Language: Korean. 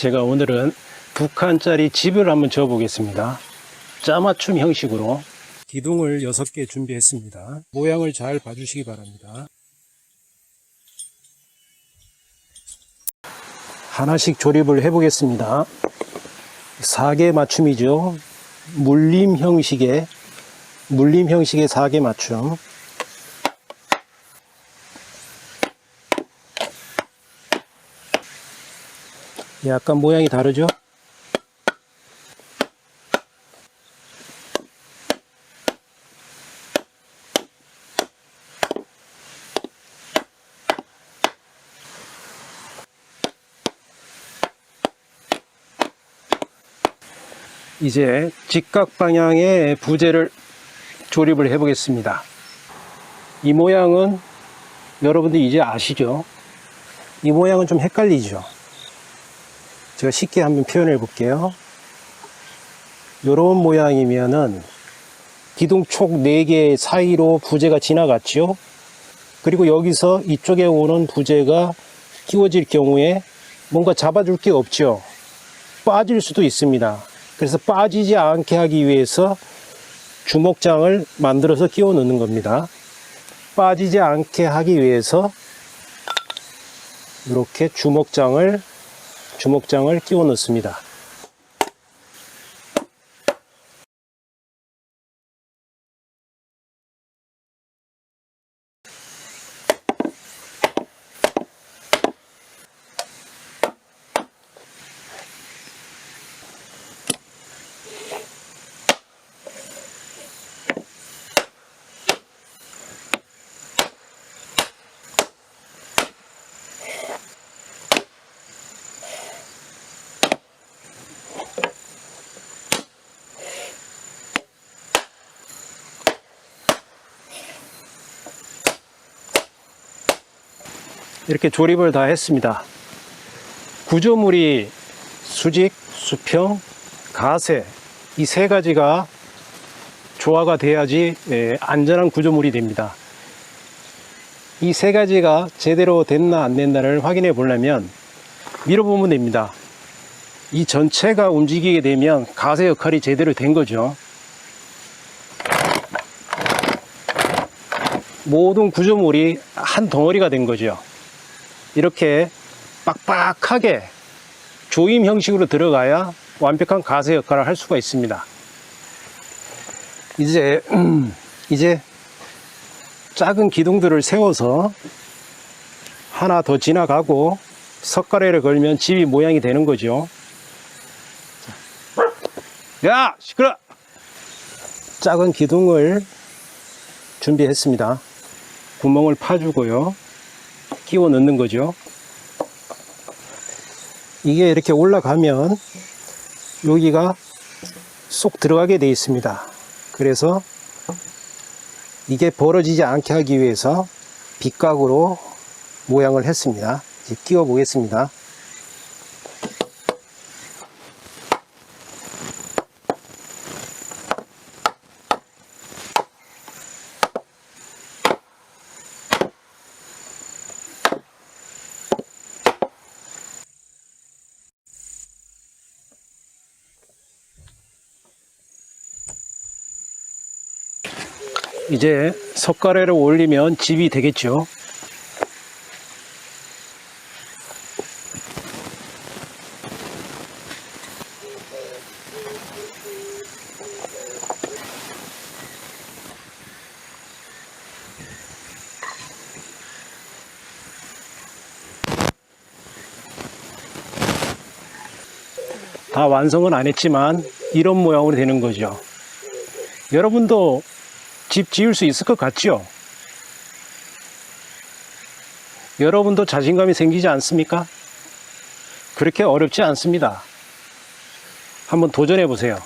제가 오늘은 두 칸짜리 집을 한번 지어 보겠습니다. 짜맞춤 형식으로 기둥을 6개 준비했습니다. 모양을 잘 봐주시기 바랍니다. 하나씩 조립을 해 보겠습니다. 4개 맞춤이죠. 물림 형식의 4개 맞춤. 약간 모양이 다르죠? 이제 직각 방향의 부재를 조립을 해 보겠습니다. 이 모양은 여러분들 이제 아시죠? 이 모양은 좀 헷갈리죠? 제가 쉽게 한번 표현해 볼게요. 이런 모양이면은 기둥촉 4개 사이로 부재가 지나갔죠. 그리고 여기서 이쪽에 오는 부재가 끼워질 경우에 뭔가 잡아줄 게 없죠. 빠질 수도 있습니다. 그래서 빠지지 않게 하기 위해서 주먹장을 만들어서 끼워 넣는 겁니다. 빠지지 않게 하기 위해서 이렇게 주먹장을 끼워 넣습니다. 이렇게 조립을 다 했습니다. 구조물이 수직, 수평, 가세 이 3가지가 조화가 돼야지 안전한 구조물이 됩니다. 이 3가지가 제대로 됐나 안 됐나를 확인해 보려면 밀어보면 됩니다. 이 전체가 움직이게 되면 가세 역할이 제대로 된 거죠. 모든 구조물이 한 덩어리가 된 거죠. 이렇게 빡빡하게 조임 형식으로 들어가야 완벽한 가세 역할을 할 수가 있습니다. 이제 작은 기둥들을 세워서 하나 더 지나가고 석가래를 걸면 집이 모양이 되는 거죠. 야, 시끄러! 작은 기둥을 준비했습니다. 구멍을 파주고요. 끼워 넣는 거죠. 이게 이렇게 올라가면 여기가 쏙 들어가게 되어 있습니다. 그래서 이게 벌어지지 않게 하기 위해서 빗각으로 모양을 했습니다. 이제 끼워 보겠습니다. 이제 석가래를 올리면 집이 되겠죠. 다 완성은 안 했지만 이런 모양으로 되는 거죠. 여러분도 집 지을 수 있을 것 같죠? 여러분도 자신감이 생기지 않습니까? 그렇게 어렵지 않습니다. 한번 도전해 보세요.